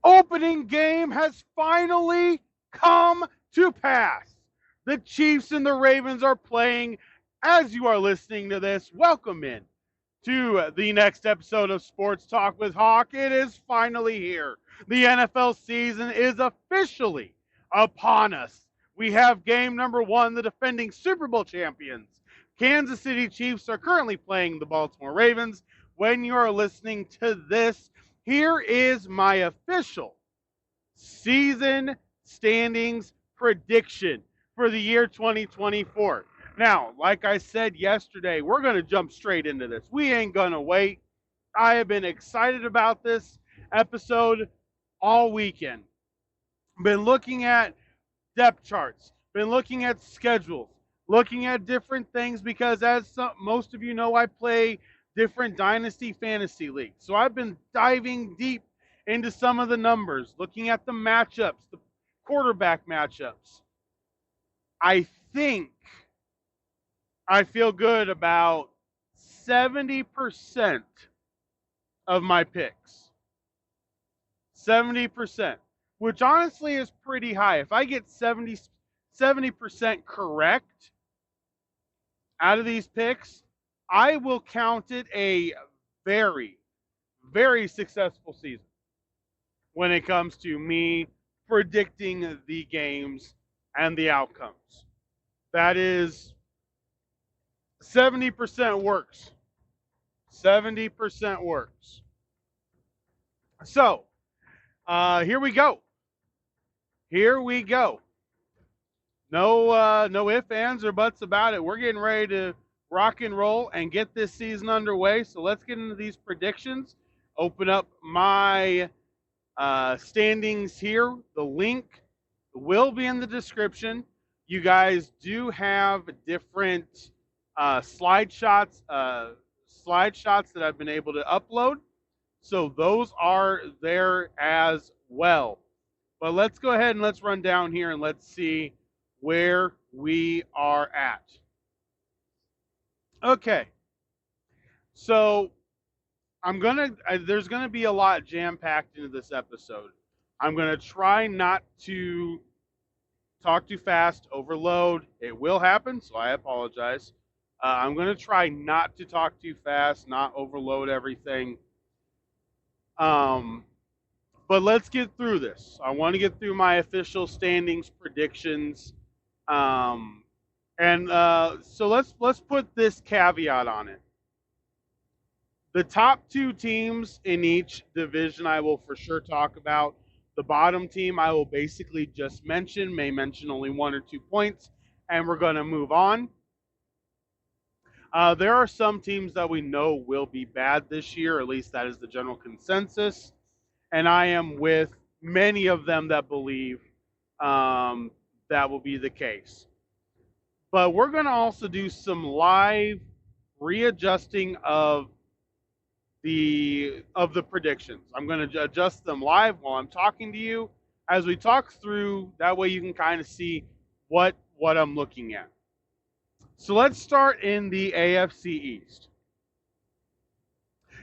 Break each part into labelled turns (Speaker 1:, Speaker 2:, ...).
Speaker 1: opening game has finally come to pass. The Chiefs and the Ravens are playing as you are listening to this. Welcome in to the next episode of Sports Talk with Hawk. It is finally here. The NFL season is officially upon us. We have game number one, the defending Super Bowl champions. Kansas City Chiefs are currently playing the Baltimore Ravens. When you are listening to this, here is my official season standings prediction for the year 2024. Now, like I said yesterday, we're going to jump straight into this. We ain't going to wait. I have been excited about this episode all weekend. Been looking at depth charts, been looking at schedules, looking at different things because, as most of you know, I play different dynasty fantasy leagues. So I've been diving deep into some of the numbers, looking at the matchups, the quarterback matchups. I think I feel good about 70% of my picks. 70%, which honestly is pretty high. If I get 70% correct out of these picks, I will count it a very, very successful season when it comes to me predicting the games and the outcomes. That is 70% works. 70% works. So, here we go. Here we go. No ifs, ands, or buts about it. We're getting ready to rock and roll and get this season underway. So let's get into these predictions. Open up my standings here. The link will be in the description. You guys do have different slide shots that I've been able to upload. So those are there as well. But let's go ahead and let's run down here and let's see where we are at. Okay. So there's gonna be a lot jam-packed into this episode. I'm gonna try not to talk too fast, overload. It will happen, so I apologize. I'm gonna try not to talk too fast, not overload everything. But let's get through this. I want to get through my official standings predictions. So let's put this caveat on it. The top two teams in each division I will for sure talk about. The bottom team I will basically just may mention only 1 or 2 points, and we're going to move on. There are some teams that we know will be bad this year, at least that is the general consensus. And I am with many of them that believe that will be the case. But we're going to also do some live readjusting of the predictions. I'm going to adjust them live while I'm talking to you as we talk through. That way you can kind of see what I'm looking at. So let's start in the AFC East.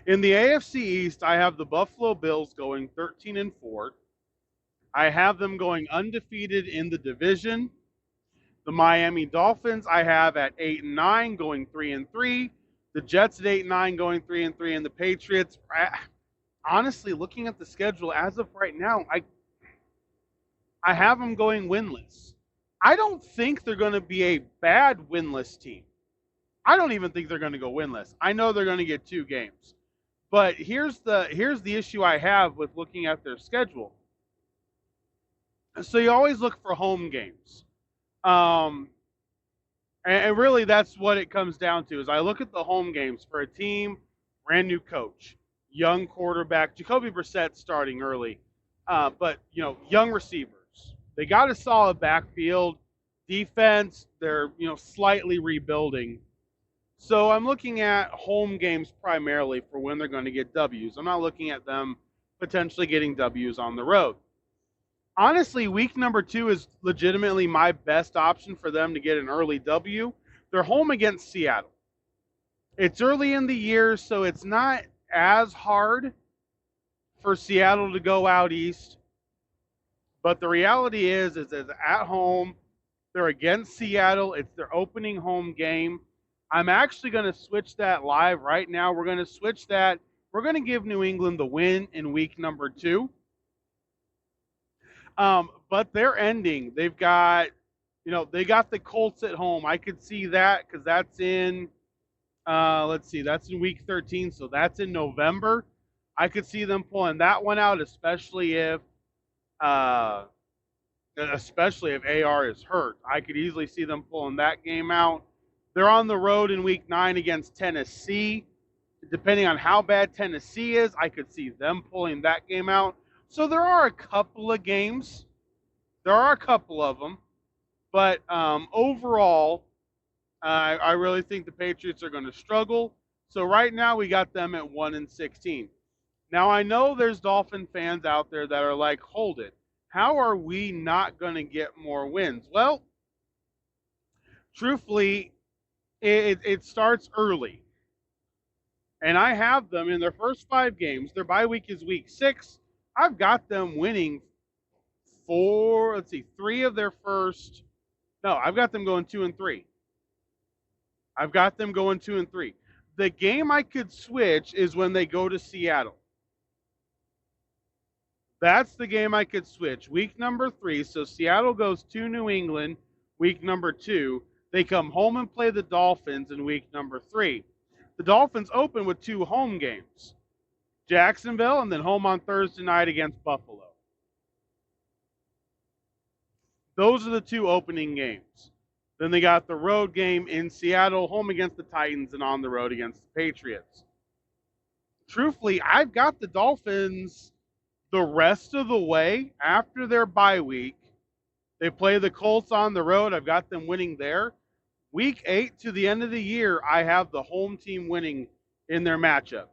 Speaker 1: In the AFC East, I have the Buffalo Bills going 13-4. I have them going undefeated in the division. The Miami Dolphins I have at 8-9, going 3-3. The Jets at 8-9, going 3-3, and the Patriots. Honestly, looking at the schedule as of right now, I have them going winless. I don't think they're going to be a bad winless team. I don't even think they're going to go winless. I know they're going to get 2 games. But here's the issue I have with looking at their schedule. So you always look for home games. And really that's what it comes down to is I look at the home games for a team, brand new coach, young quarterback, Jacoby Brissett starting early, but young receivers. They got a solid backfield, defense. They're slightly rebuilding. So I'm looking at home games primarily for when they're going to get W's. I'm not looking at them potentially getting W's on the road. Honestly, week number 2 is legitimately my best option for them to get an early W. They're home against Seattle. It's early in the year, so it's not as hard for Seattle to go out east. But the reality is at home, they're against Seattle. It's their opening home game. I'm actually going to switch that live right now. We're going to switch that. We're going to give New England the win in week number 2. But they're ending. They've got, they got the Colts at home. I could see that because that's in, let's see, that's in week 13. So that's in November. I could see them pulling that one out, especially if AR is hurt. I could easily see them pulling that game out. They're on the road in week 9 against Tennessee. Depending on how bad Tennessee is, I could see them pulling that game out. So there are a couple of games. There are a couple of them. But overall, I really think the Patriots are going to struggle. So right now we got them at 1-16. Now I know there's Dolphin fans out there that are like, hold it. How are we not going to get more wins? Well, truthfully, it starts early. And I have them in their first 5 games. Their bye week is week 6. I've got them winning 3 of their first. No, I've got them going 2-3. I've got them going 2-3. The game I could switch is when they go to Seattle. That's the game I could switch. Week number 3. So Seattle goes to New England. Week number 2. They come home and play the Dolphins in week number 3. The Dolphins open with 2 home games. Jacksonville and then home on Thursday night against Buffalo. Those are the 2 opening games. Then they got the road game in Seattle, home against the Titans, and on the road against the Patriots. Truthfully, I've got the Dolphins the rest of the way after their bye week. They play the Colts on the road. I've got them winning there. Week 8 to the end of the year, I have the home team winning in their matchup.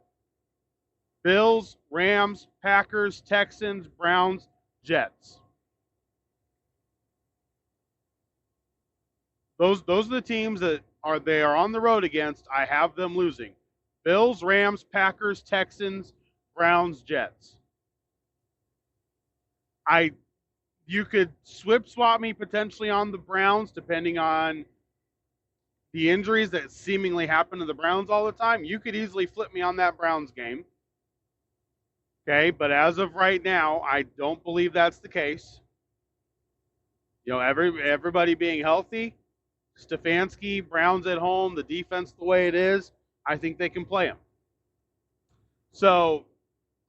Speaker 1: Bills, Rams, Packers, Texans, Browns, Jets. Those are the teams that they are on the road against. I have them losing. Bills, Rams, Packers, Texans, Browns, Jets. You could swap me potentially on the Browns depending on the injuries that seemingly happen to the Browns all the time. You could easily flip me on that Browns game. Okay, but as of right now, I don't believe that's the case. Everybody being healthy, Stefanski, Browns at home, the defense the way it is, I think they can play them. So,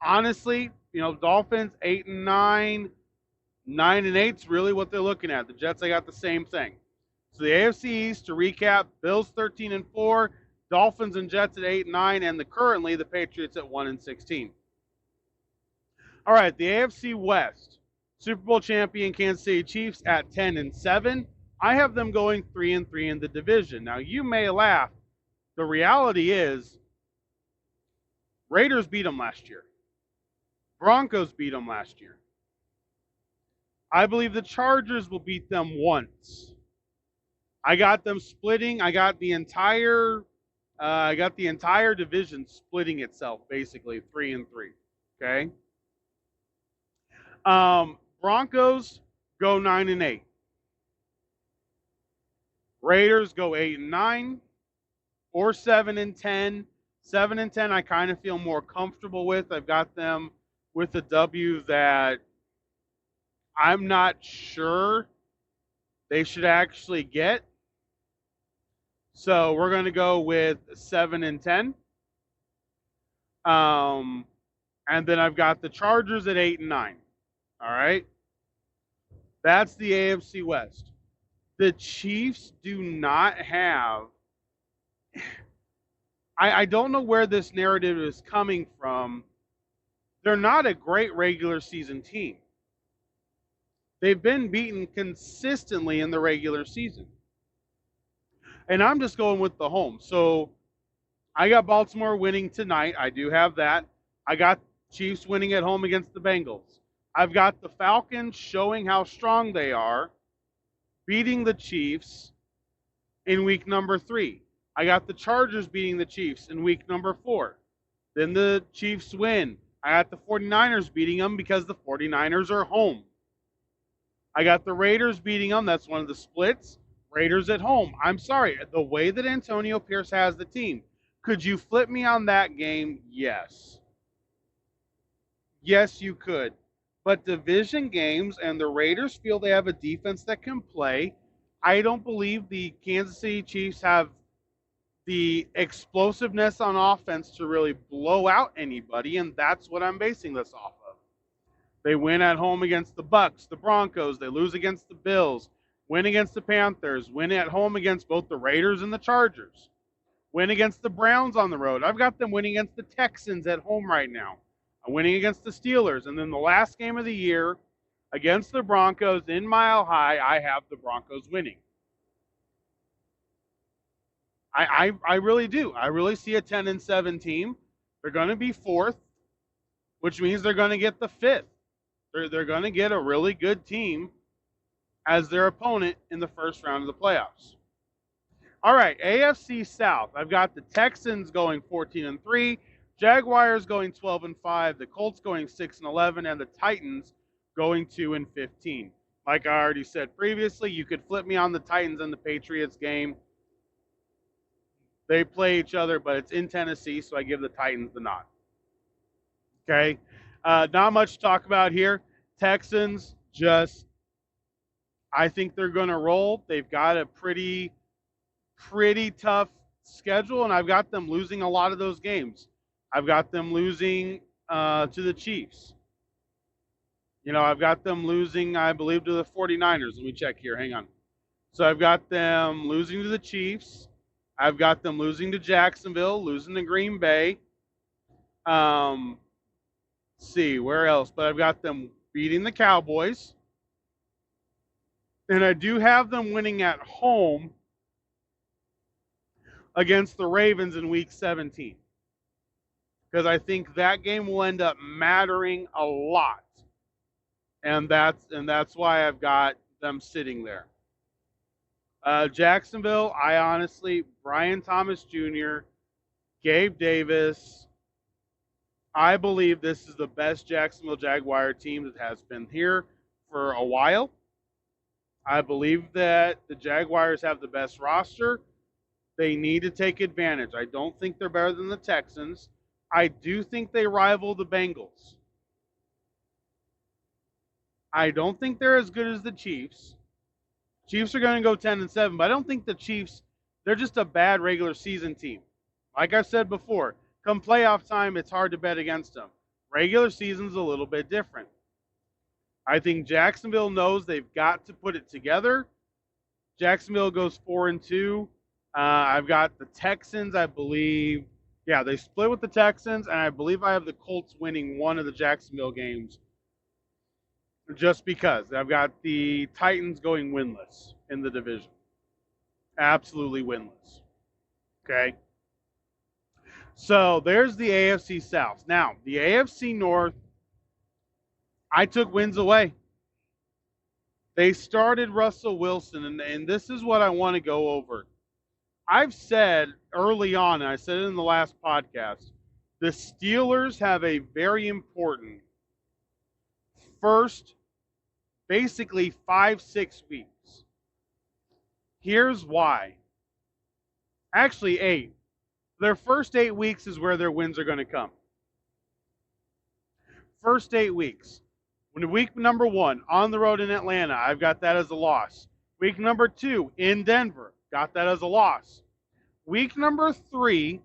Speaker 1: honestly, Dolphins 8-9, 9-8 is really what they're looking at. The Jets, I got the same thing. So the AFC East, to recap, Bills 13-4, Dolphins and Jets at 8-9, and currently the Patriots at 1-16. All right, the AFC West, Super Bowl champion Kansas City Chiefs at 10-7. I have them going 3-3 in the division. Now you may laugh. The reality is, Raiders beat them last year. Broncos beat them last year. I believe the Chargers will beat them once. I got them splitting. I got the entire division splitting itself, basically 3-3. Okay. Broncos go 9-8. Raiders go 8-9 or 7-10. 7-10, I kind of feel more comfortable with. I've got them with a W that I'm not sure they should actually get. So we're going to go with 7-10. And then I've got the Chargers at 8-9. All right. That's the AFC West. The Chiefs do not have. I don't know where this narrative is coming from. They're not a great regular season team. They've been beaten consistently in the regular season. And I'm just going with the home. So I got Baltimore winning tonight. I do have that. I got Chiefs winning at home against the Bengals. I've got the Falcons showing how strong they are, beating the Chiefs in week number 3. I got the Chargers beating the Chiefs in week number 4. Then the Chiefs win. I got the 49ers beating them because the 49ers are home. I got the Raiders beating them. That's one of the splits. Raiders at home. I'm sorry. The way that Antonio Pierce has the team, could you flip me on that game? Yes. Yes, you could. But division games, and the Raiders feel they have a defense that can play. I don't believe the Kansas City Chiefs have the explosiveness on offense to really blow out anybody, and that's what I'm basing this off of. They win at home against the Bucks, the Broncos, they lose against the Bills, win against the Panthers, win at home against both the Raiders and the Chargers, win against the Browns on the road. I've got them winning against the Texans at home right now. I'm winning against the Steelers, and then the last game of the year against the Broncos in Mile High, I have the Broncos winning. I really do. I really see a 10-7 team. They're going to be fourth, which means they're going to get the fifth. They're going to get a really good team as their opponent in the first round of the playoffs. All right, AFC South. I've got the Texans going 14-3, Jaguars going 12-5, the Colts going 6-11, and the Titans going 2-15. Like I already said previously, you could flip me on the Titans and the Patriots game. They play each other, but it's in Tennessee, so I give the Titans the nod. Okay? Not much to talk about here. Texans I think they're going to roll. They've got a pretty tough schedule, and I've got them losing a lot of those games. I've got them losing to the Chiefs. I've got them losing, I believe, to the 49ers. Let me check here. Hang on. So I've got them losing to the Chiefs. I've got them losing to Jacksonville, losing to Green Bay. Let's see, where else? But I've got them beating the Cowboys. And I do have them winning at home against the Ravens in Week 17. Because I think that game will end up mattering a lot. And that's why I've got them sitting there. Jacksonville, Brian Thomas Jr., Gabe Davis, I believe this is the best Jacksonville Jaguar team that has been here for a while. I believe that the Jaguars have the best roster. They need to take advantage. I don't think they're better than the Texans. I do think they rival the Bengals. I don't think they're as good as the Chiefs. Chiefs are going to go 10-7, but I don't think the Chiefs, they're just a bad regular season team. Like I've said before, come playoff time, it's hard to bet against them. Regular season's a little bit different. I think Jacksonville knows they've got to put it together. Jacksonville goes 4-2. I've got the Texans, I believe. Yeah, they split with the Texans, and I believe I have the Colts winning one of the Jacksonville games just because. I've got the Titans going winless in the division. Absolutely winless. Okay? So there's the AFC South. Now, the AFC North, I took wins away. They started Russell Wilson, and this is what I want to go over. I've said early on, and I said it in the last podcast, the Steelers have a very important first, basically 5-6 weeks. Here's why. Actually, 8. Their first 8 weeks is where their wins are going to come. First 8 weeks. When week number 1, on the road in Atlanta, I've got that as a loss. Week number 2, in Denver, got that as a loss. Week number 3,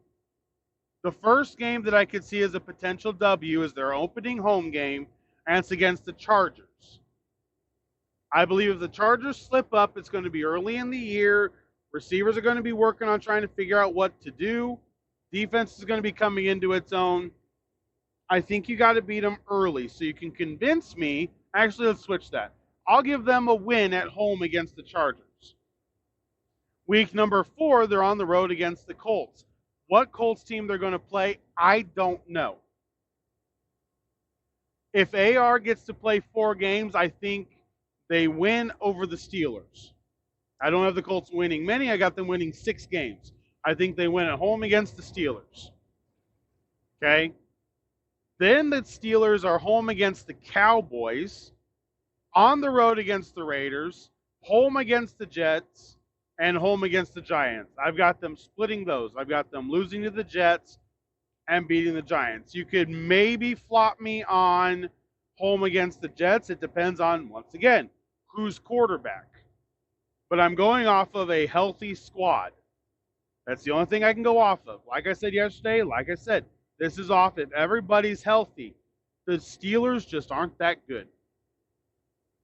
Speaker 1: the first game that I could see as a potential W is their opening home game, and it's against the Chargers. I believe if the Chargers slip up, it's going to be early in the year. Receivers are going to be working on trying to figure out what to do. Defense is going to be coming into its own. I think you got to beat them early so you can convince me. Actually, let's switch that. I'll give them a win at home against the Chargers. Week number 4, they're on the road against the Colts. What Colts team they're going to play, I don't know. If AR gets to play 4 games, I think they win over the Steelers. I don't have the Colts winning many. I got them winning 6 games. I think they win at home against the Steelers. Okay? Then the Steelers are home against the Cowboys, on the road against the Raiders, home against the Jets, and home against the Giants. I've got them splitting those. I've got them losing to the Jets and beating the Giants. You could maybe flop me on home against the Jets. It depends on, once again, who's quarterback. But I'm going off of a healthy squad. That's the only thing I can go off of. Like I said yesterday, this is off if everybody's healthy. The Steelers just aren't that good.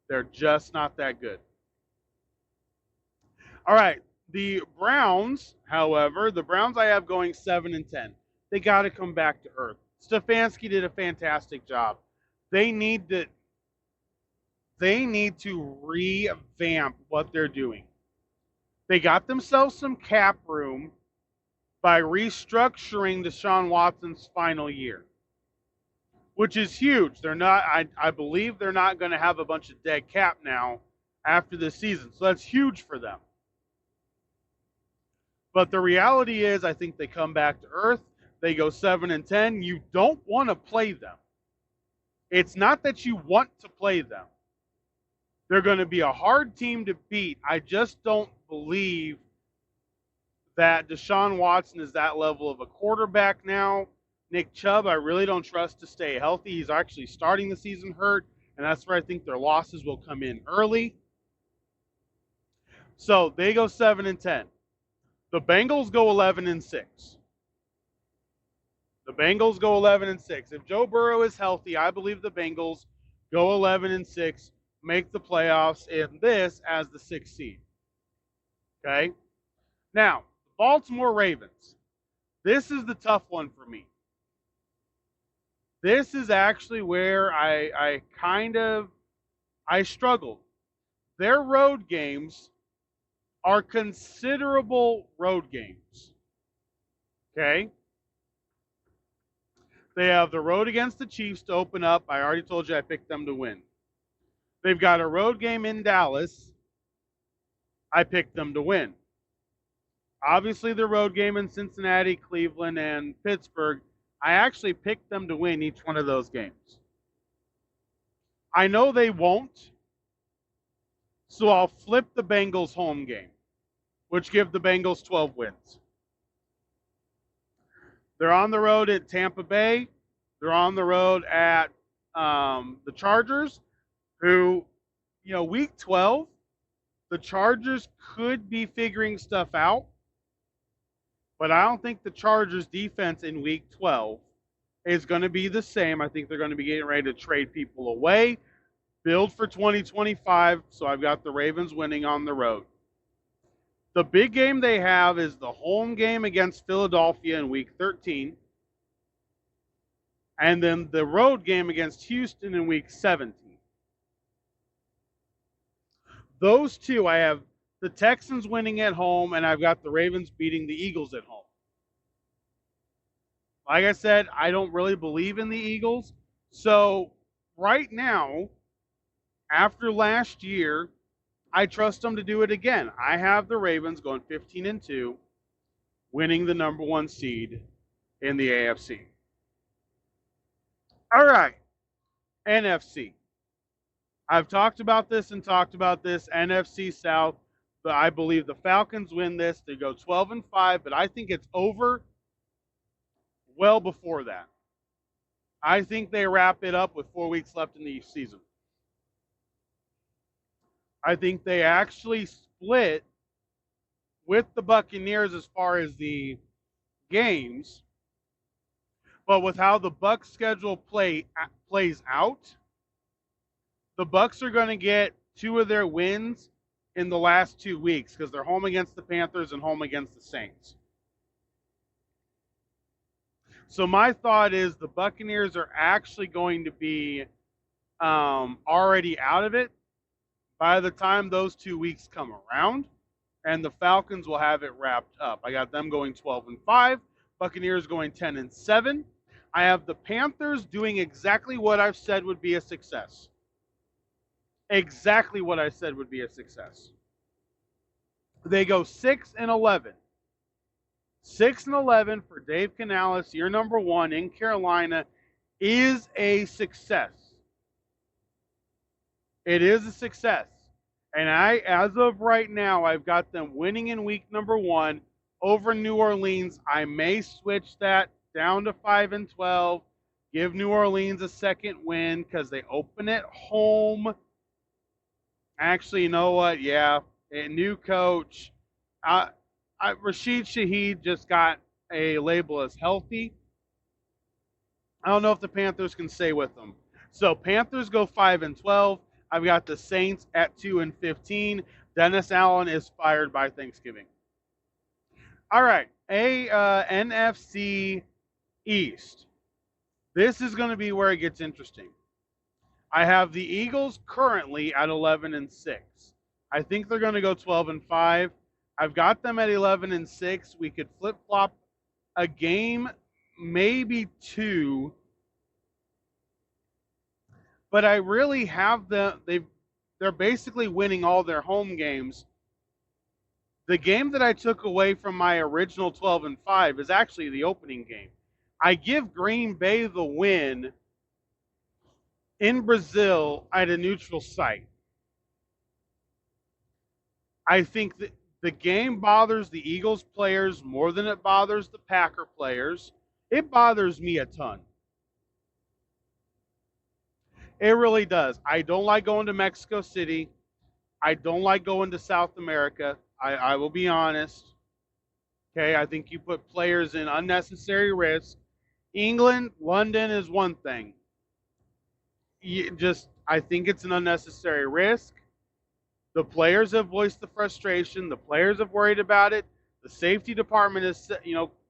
Speaker 1: They're just not that good. All right, the Browns, however, the Browns I have going 7-10. They got to come back to earth. Stefanski did a fantastic job. They need to revamp what they're doing. They got themselves some cap room by restructuring Deshaun Watson's final year, which is huge. I believe they're not going to have a bunch of dead cap now after this season. So that's huge for them. But the reality is, I think they come back to earth. They go 7-10. You don't want to play them. It's not that you want to play them. They're going to be a hard team to beat. I just don't believe that Deshaun Watson is that level of a quarterback now. Nick Chubb, I really don't trust to stay healthy. He's actually starting the season hurt, and that's where I think their losses will come in early. So they go 7-10. The Bengals go 11-6. The Bengals go 11-6. If Joe Burrow is healthy, I believe the Bengals go 11-6, make the playoffs in this as the 6th seed. Okay? Now, Baltimore Ravens. This is the tough one for me. This is actually where I struggled. Their road games are considerable road games. Okay? They have the road against the Chiefs to open up. I already told you I picked them to win. They've got a road game in Dallas. I picked them to win. Obviously, the road game in Cincinnati, Cleveland, and Pittsburgh, I actually picked them to win each one of those games. I know they won't, so I'll flip the Bengals home game, which give the Bengals 12 wins. They're on the road at Tampa Bay. They're on the road at the Chargers, who, week 12, the Chargers could be figuring stuff out, but I don't think the Chargers defense in week 12 is going to be the same. I think they're going to be getting ready to trade people away, build for 2025, so I've got the Ravens winning on the road. The big game they have is the home game against Philadelphia in week 13, and then the road game against Houston in week 17. Those two, I have the Texans winning at home, and I've got the Ravens beating the Eagles at home. Like I said, I don't really believe in the Eagles. So right now, after last year, I trust them to do it again. I have the Ravens going 15-2, winning the number 1 seed in the AFC. All right, NFC. I've talked about this. NFC South, but I believe the Falcons win this. They go 12-5, but I think it's over well before that. I think they wrap it up with 4 weeks left in the season. I think they actually split with the Buccaneers as far as the games, but with how the Bucs schedule plays out, the Bucs are going to get 2 of their wins in the last 2 weeks because they're home against the Panthers and home against the Saints. So my thought is the Buccaneers are actually going to be already out of it by the time those 2 weeks come around, and the Falcons will have it wrapped up. I got them going 12-5, Buccaneers going 10-7. I have the Panthers doing exactly what I've said would be a success. Exactly what I said would be a success. They go 6-11. 6-11 for Dave Canales, year number 1 in Carolina. is a success. It is a success. And as of right now, I've got them winning in week number 1 over New Orleans. I may switch that down to 5-12, give New Orleans a second win because they open at home. Actually, you know what? Yeah, a new coach. Rashid Shaheed just got a label as healthy. I don't know if the Panthers can stay with them. So Panthers go 5-12. I've got the Saints at 2-15. Dennis Allen is fired by Thanksgiving. All right, NFC East. This is going to be where it gets interesting. I have the Eagles currently at 11-6. I think they're going to go 12-5. I've got them at 11-6. We could flip flop a game, maybe 2. But I really have them. They're basically winning all their home games. The game that I took away from my original 12-5 is actually the opening game. I give Green Bay the win in Brazil at a neutral site. I think that the game bothers the Eagles players more than it bothers the Packer players. It bothers me a ton. It really does. I don't like going to Mexico City. I don't like going to South America. I will be honest. Okay, I think you put players in unnecessary risk. England, London is one thing. I think it's an unnecessary risk. The players have voiced the frustration. The players have worried about it. The safety department has,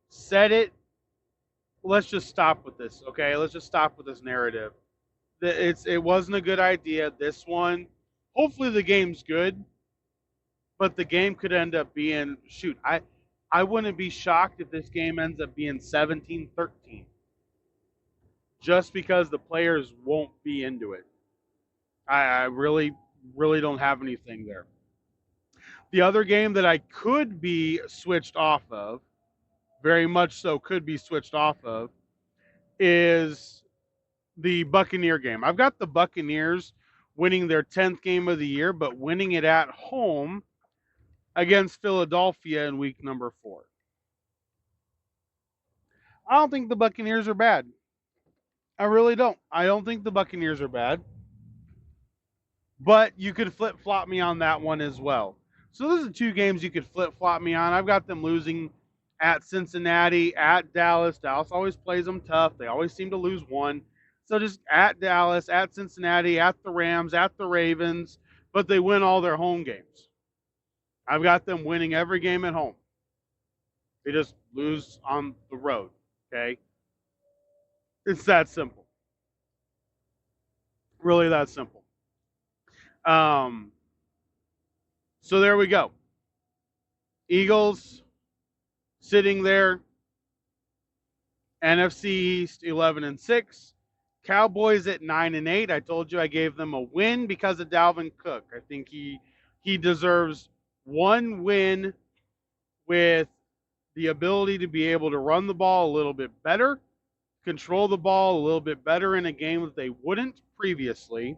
Speaker 1: said it. Let's just stop with this, okay? Let's just stop with this narrative. It wasn't a good idea. This one, hopefully the game's good, but the game could end up being, I wouldn't be shocked if this game ends up being 17-13. Just because the players won't be into it. I really don't have anything there. The other game that I could be switched off of, very much so could be switched off of, is the Buccaneer game. I've got the Buccaneers winning their 10th game of the year, but winning it at home against Philadelphia in week number 4. I don't think the Buccaneers are bad. I really don't. I don't think the Buccaneers are bad. But you could flip-flop me on that one as well. So those are 2 games you could flip-flop me on. I've got them losing at Cincinnati, at Dallas. Dallas always plays them tough. They always seem to lose one. So just at Dallas, at Cincinnati, at the Rams, at the Ravens, but they win all their home games. I've got them winning every game at home. They just lose on the road, okay? It's that simple. Really that simple. So there we go. Eagles sitting there. NFC East 11-6. Cowboys at 9-8. I told you I gave them a win because of Dalvin Cook. I think he deserves one win with the ability to be able to run the ball a little bit better, control the ball a little bit better in a game that they wouldn't previously.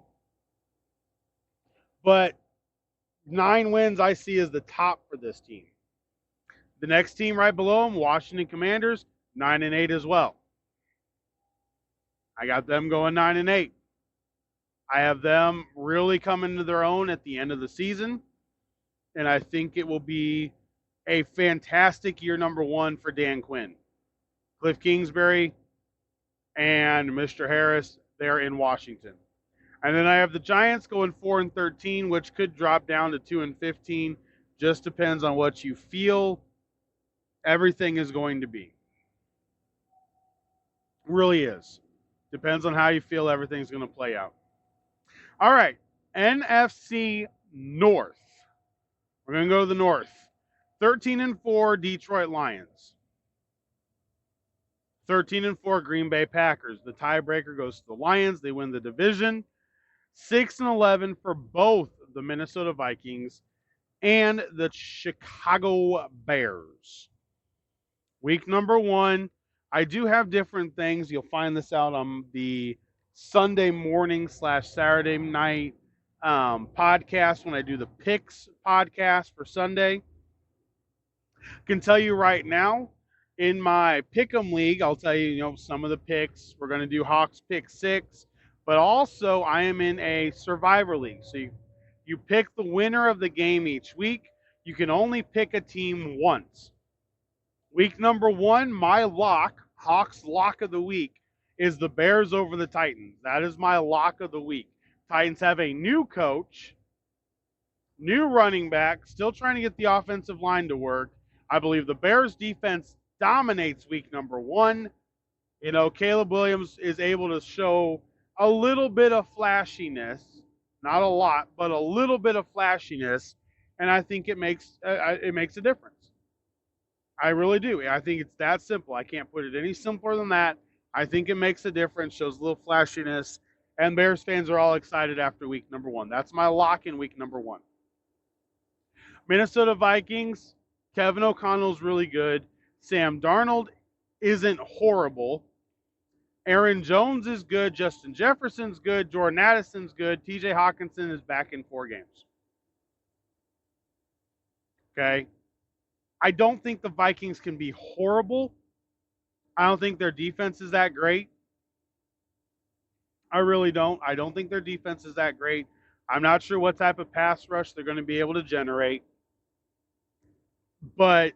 Speaker 1: But 9 wins I see as the top for this team. The next team right below them, Washington Commanders, 9-8 as well. I got them going 9-8. I have them really coming to their own at the end of the season, and I think it will be a fantastic year number 1 for Dan Quinn. Cliff Kingsbury and Mr. Harris, they're in Washington. And then I have the Giants going 4-13, which could drop down to 2-15. Just depends on what you feel everything is going to be. Really is. Depends on how you feel everything's going to play out. All right, NFC North. We're going to go to the North. 13-4 Detroit Lions. 13-4 Green Bay Packers. The tiebreaker goes to the Lions. They win the division. 6-11 for both the Minnesota Vikings and the Chicago Bears. Week number 1, I do have different things. You'll find this out on the Sunday morning / Saturday night podcast when I do the picks podcast for Sunday. Can tell you right now, in my Pick'em League, I'll tell you, some of the picks. We're going to do Hawks Pick 6, but also I am in a Survivor League. So you pick the winner of the game each week. You can only pick a team once. Week number 1, my lock, Hawks lock of the week, is the Bears over the Titans. That is my lock of the week. Titans have a new coach, new running back, still trying to get the offensive line to work. I believe the Bears defense dominates week number 1. Caleb Williams is able to show a little bit of flashiness, not a lot, but a little bit of flashiness, and I think it makes a difference. I really do. I think it's that simple. I can't put it any simpler than that. I think it makes a difference, shows a little flashiness, and Bears fans are all excited after week number 1. That's my lock in week number 1. Minnesota Vikings, Kevin O'Connell's really good. Sam Darnold isn't horrible. Aaron Jones is good. Justin Jefferson's good. Jordan Addison's good. TJ Hawkinson is back in 4 games. Okay? I don't think the Vikings can be horrible. I don't think their defense is that great. I really don't. I don't think their defense is that great. I'm not sure what type of pass rush they're going to be able to generate. But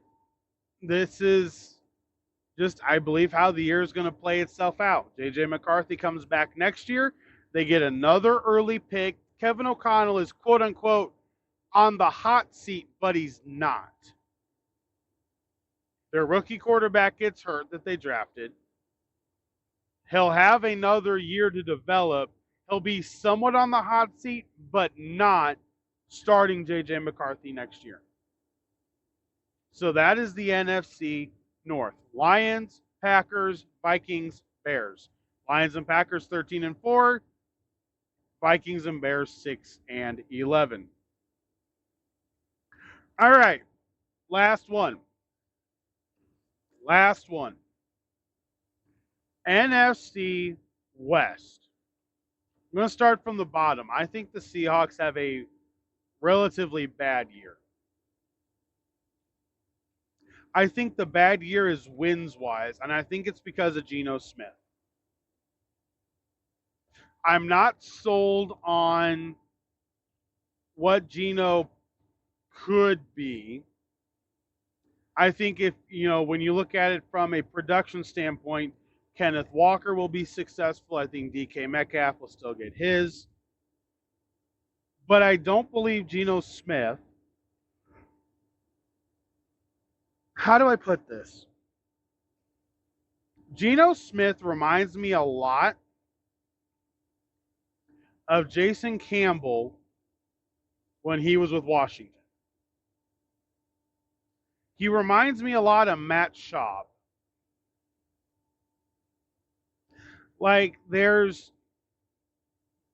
Speaker 1: this is just, I believe, how the year is going to play itself out. J.J. McCarthy comes back next year. They get another early pick. Kevin O'Connell is, quote-unquote, on the hot seat, but he's not. Their rookie quarterback gets hurt that they drafted. He'll have another year to develop. He'll be somewhat on the hot seat, but not starting J.J. McCarthy next year. So that is the NFC North. Lions, Packers, Vikings, Bears. Lions and Packers 13-4. Vikings and Bears 6-11. All right. Last one. NFC West. I'm going to start from the bottom. I think the Seahawks have a relatively bad year. I think the bad year is wins-wise, and I think it's because of Geno Smith. I'm not sold on what Geno could be. I think when you look at it from a production standpoint, Kenneth Walker will be successful. I think DK Metcalf will still get his. But I don't believe Geno Smith. How do I put this? Geno Smith reminds me a lot of Jason Campbell when he was with Washington. He reminds me a lot of Matt Schaub. Like, there's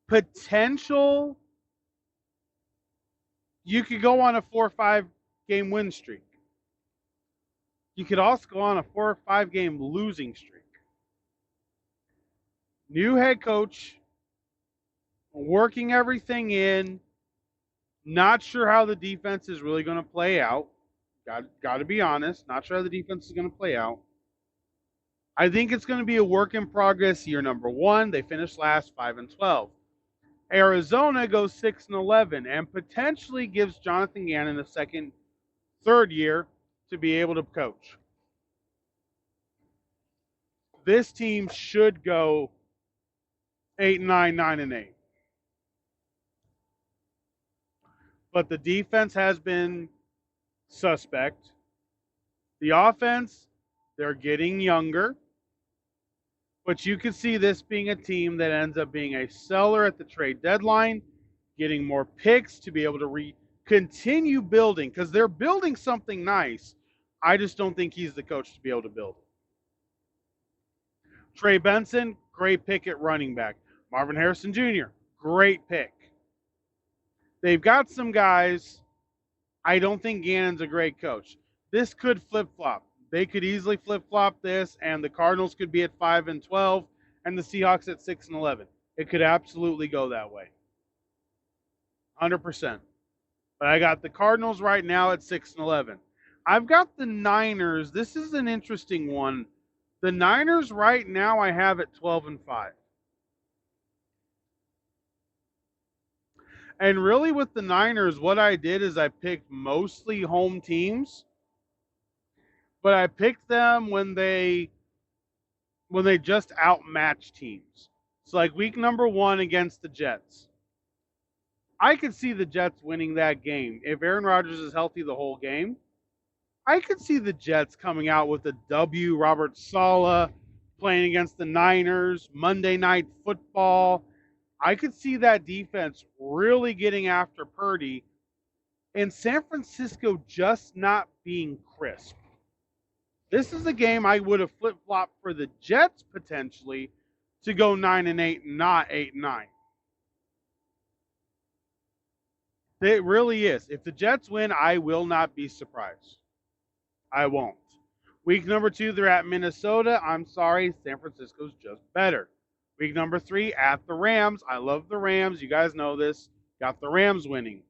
Speaker 1: potential. You could go on a 4 or 5 game win streak. You could also go on a 4 or 5 game losing streak. New head coach, working everything in, not sure how the defense is really going to play out. Got to be honest, not sure how the defense is going to play out. I think it's going to be a work in progress year number 1. They finished last 5-12. Arizona goes 6-11 and potentially gives Jonathan Gannon a third year to be able to coach. This team should go 8-9, 9-8. But the defense has been suspect. The offense, they're getting younger. But you can see this being a team that ends up being a seller at the trade deadline, getting more picks to be able to continue building, because they're building something nice. I just don't think he's the coach to be able to build it. Trey Benson, great pick at running back. Marvin Harrison Jr., great pick. They've got some guys. I don't think Gannon's a great coach. This could flip-flop. they could easily flip-flop this, and the Cardinals could be at 5-12, and the Seahawks at 6-11. It could absolutely go that way, 100%. But I got the Cardinals right now at 6-11. I've got the Niners. This is an interesting one. The Niners right now I have at 12-5. And really with the Niners, what I did is I picked mostly home teams, but I picked them when they just outmatch teams. So like week number 1 against the Jets. I could see the Jets winning that game. If Aaron Rodgers is healthy the whole game, I could see the Jets coming out with a W. Robert Saleh playing against the Niners, Monday Night Football. I could see that defense really getting after Purdy, and San Francisco just not being crisp. This is a game I would have flip-flopped for the Jets potentially to go 9-8, not 8-9. It really is. If the Jets win, I will not be surprised. I won't. Week number 2, they're at Minnesota. I'm sorry, San Francisco's just better. Week number 3, at the Rams. I love the Rams. You guys know this. Got the Rams winning.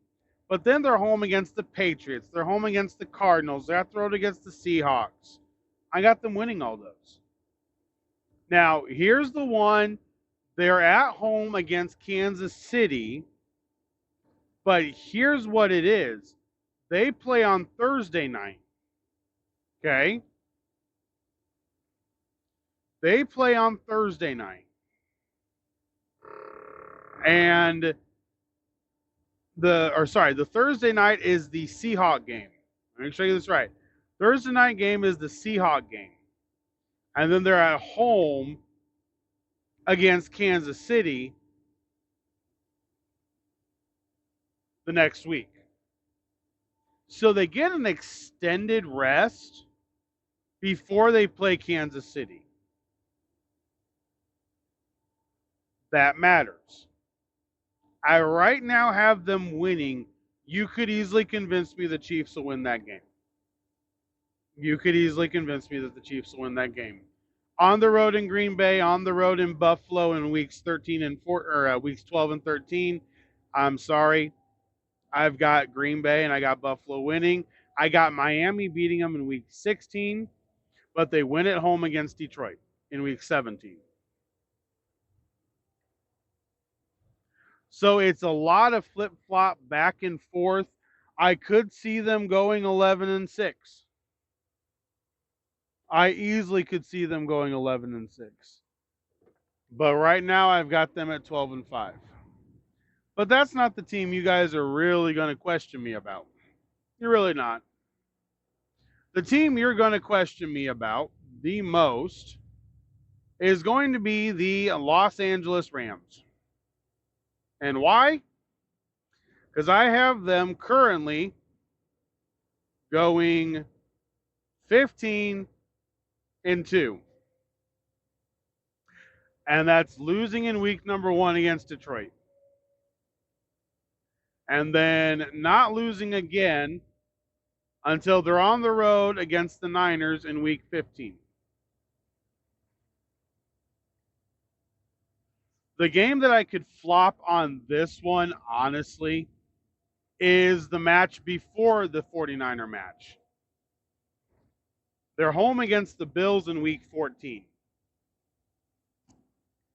Speaker 1: But then they're home against the Patriots. They're home against the Cardinals. They're at the road against the Seahawks. I got them winning all those. Now, here's the one. They're at home against Kansas City. But here's what it is. They play on Thursday night. Okay? They play on Thursday night. And the Thursday night is the Seahawk game. Let me show you this right. Thursday night game is the Seahawk game. And then they're at home against Kansas City the next week. So they get an extended rest before they play Kansas City. That matters. I right now have them winning. You could easily convince me the Chiefs will win that game. You could easily convince me that the Chiefs will win that game. On the road in Green Bay, on the road in Buffalo in weeks 13 and 4 or weeks 12 and 13. I'm sorry. I've got Green Bay and I got Buffalo winning. I got Miami beating them in week 16, but they win at home against Detroit in week 17. So it's a lot of flip-flop back and forth. I could see them going 11-6. I easily could see them going 11-6. But right now I've got them at 12-5. But that's not the team you guys are really going to question me about. You're really not. The team you're going to question me about the most is going to be the Los Angeles Rams. And why? Because I have them currently going 15-2. And that's losing in week number 1 against Detroit. And then not losing again until they're on the road against the Niners in week 15. The game that I could flop on this one, honestly, is the match before the 49er match. They're home against the Bills in week 14.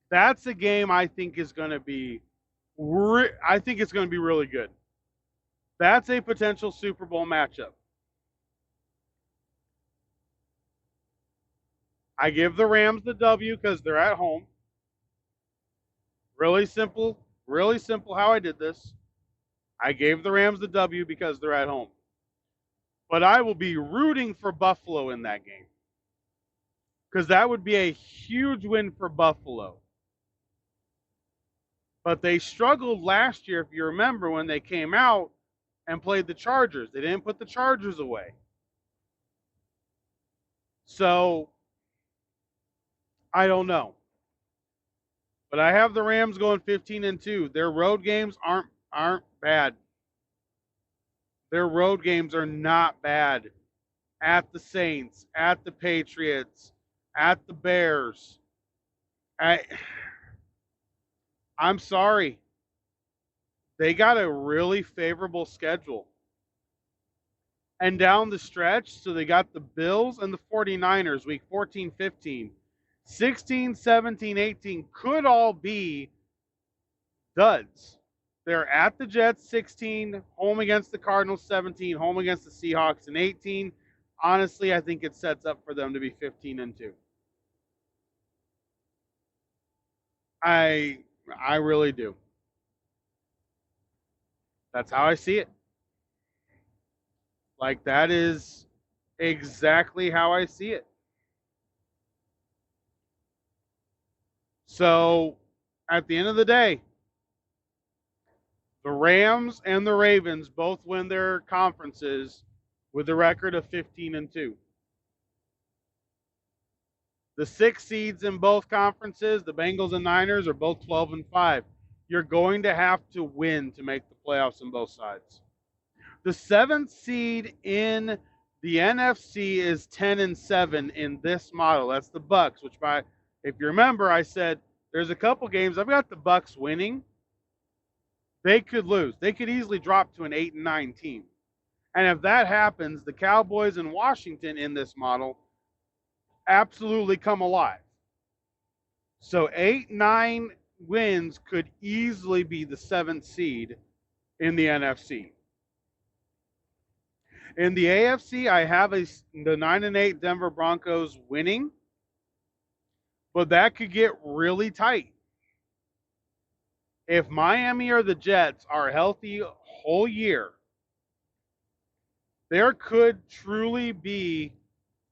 Speaker 1: That's a game I think is going to be really good. That's a potential Super Bowl matchup. I give the Rams the W because they're at home. Really simple how I did this. I gave the Rams the W because they're at home. But I will be rooting for Buffalo in that game. Because that would be a huge win for Buffalo. But they struggled last year, if you remember, when they came out and played the Chargers. They didn't put the Chargers away. So, I don't know. But I have the Rams going 15-2. Their road games aren't bad. Their road games are not bad at the Saints, at the Patriots, at the Bears. I'm sorry. They got a really favorable schedule. And down the stretch, so they got the Bills and the 49ers week 14, 15. 16, 17, 18 could all be duds. They're at the Jets 16, home against the Cardinals 17, home against the Seahawks in 18. Honestly, I think it sets up for them to be 15-2. I really do. That's how I see it. Like, that is exactly how I see it. So, at the end of the day, the Rams and the Ravens both win their conferences with a record of 15-2. The 6 seeds in both conferences, the Bengals and Niners, are both 12-5. You're going to have to win to make the playoffs on both sides. The 7th seed in the NFC is 10-7 in this model. That's the Bucks, which if you remember, I said there's a couple games I've got the Bucks winning. They could lose. They could easily drop to an 8-9 team. And if that happens, the Cowboys and Washington in this model absolutely come alive. So 8-9 wins could easily be the 7th seed in the NFC. In the AFC, I have the 9-8 Denver Broncos winning, but that could get really tight. If Miami or the Jets are healthy whole year, there could truly be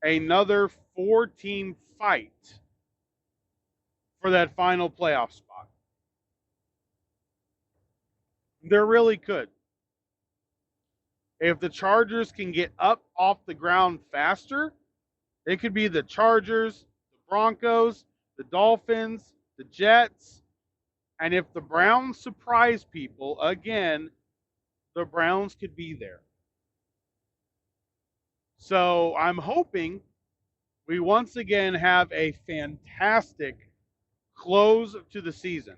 Speaker 1: another 4-team fight for that final playoff spot. There really could. If the Chargers can get up off the ground faster, it could be the Chargers, the Broncos, the Dolphins, the Jets, and if the Browns surprise people, again, the Browns could be there. So I'm hoping we once again have a fantastic close to the season.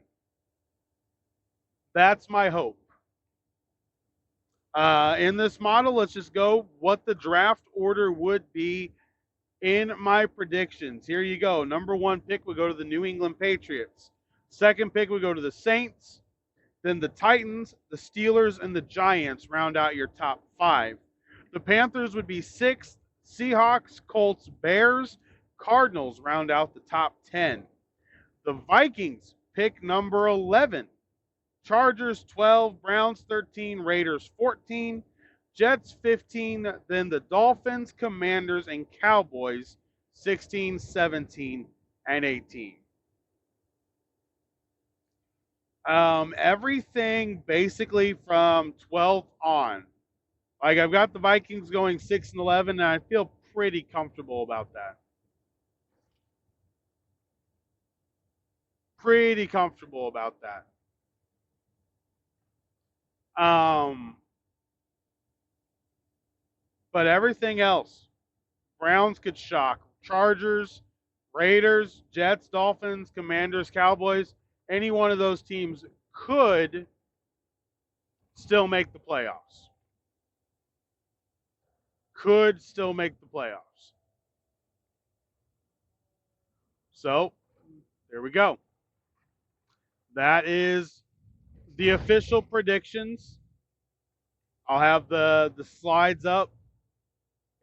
Speaker 1: That's my hope. In this model, let's just go what the draft order would be in my predictions. Here you go. Number 1 pick would go to the New England Patriots. Second pick would go to the Saints. Then the Titans, the Steelers, and the Giants round out your top 5. The Panthers would be 6th. Seahawks, Colts, Bears, Cardinals round out the top 10. The Vikings pick number 11. Chargers 12, Browns 13, Raiders 14, Jets 15, then the Dolphins, Commanders, and Cowboys 16, 17, and 18. Everything basically from 12th on. Like, I've got the Vikings going 6-11, and I feel pretty comfortable about that. Pretty comfortable about that. But everything else, Browns could shock. Chargers, Raiders, Jets, Dolphins, Commanders, Cowboys, any one of those teams could still make the playoffs. Could still make the playoffs. So, there we go. That is the official predictions. I'll have the slides up.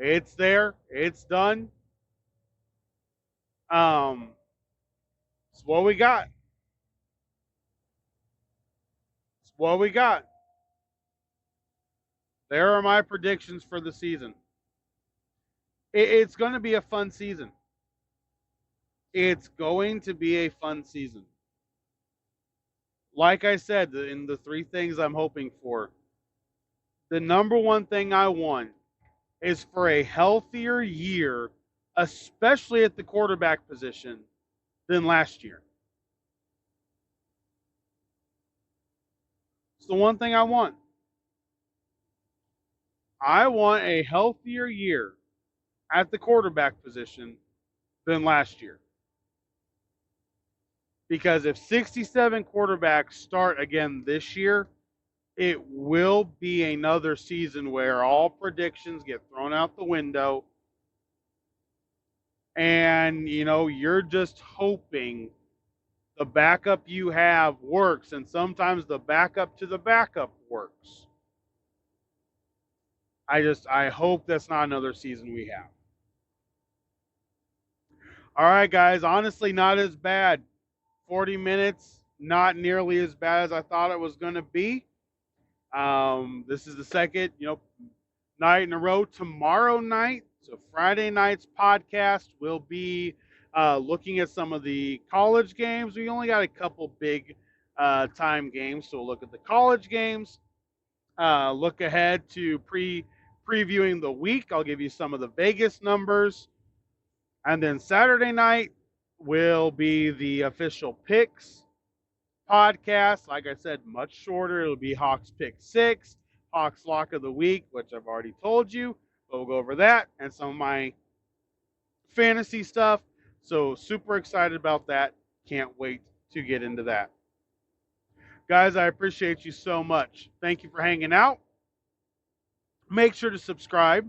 Speaker 1: It's there. It's done. It's what we got. It's what we got. There are my predictions for the season. It's going to be a fun season. It's going to be a fun season. Like I said, in the 3 things I'm hoping for, the number 1 thing I want is for a healthier year, especially at the quarterback position, than last year. It's the one thing I want. I want a healthier year at the quarterback position than last year. Because if 67 quarterbacks start again this year, it will be another season where all predictions get thrown out the window. And, you're just hoping the backup you have works. And sometimes the backup to the backup works. I hope that's not another season we have. All right, guys. Honestly, not as bad. 40 minutes, not nearly as bad as I thought it was going to be. This is the second, night in a row. Tomorrow night, so Friday night's podcast, will be looking at some of the college games. We only got a couple big time games, so we'll look at the college games. Look ahead to previewing the week. I'll give you some of the Vegas numbers. And then Saturday night will be the official picks podcast. Like I said, much shorter. It'll be Hawks Pick 6, Hawks Lock of the Week, which I've already told you. But we'll go over that and some of my fantasy stuff. So super excited about that. Can't wait to get into that. Guys, I appreciate you so much. Thank you for hanging out. Make sure to subscribe.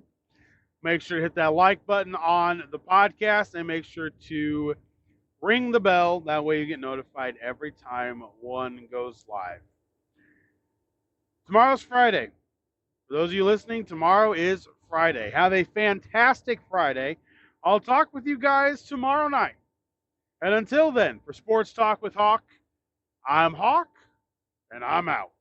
Speaker 1: Make sure to hit that like button on the podcast and make sure to ring the bell. That way you get notified every time one goes live. Tomorrow's Friday. For those of you listening, tomorrow is Friday. Have a fantastic Friday. I'll talk with you guys tomorrow night. And until then, for Sports Talk with Hawk, I'm Hawk, and I'm out.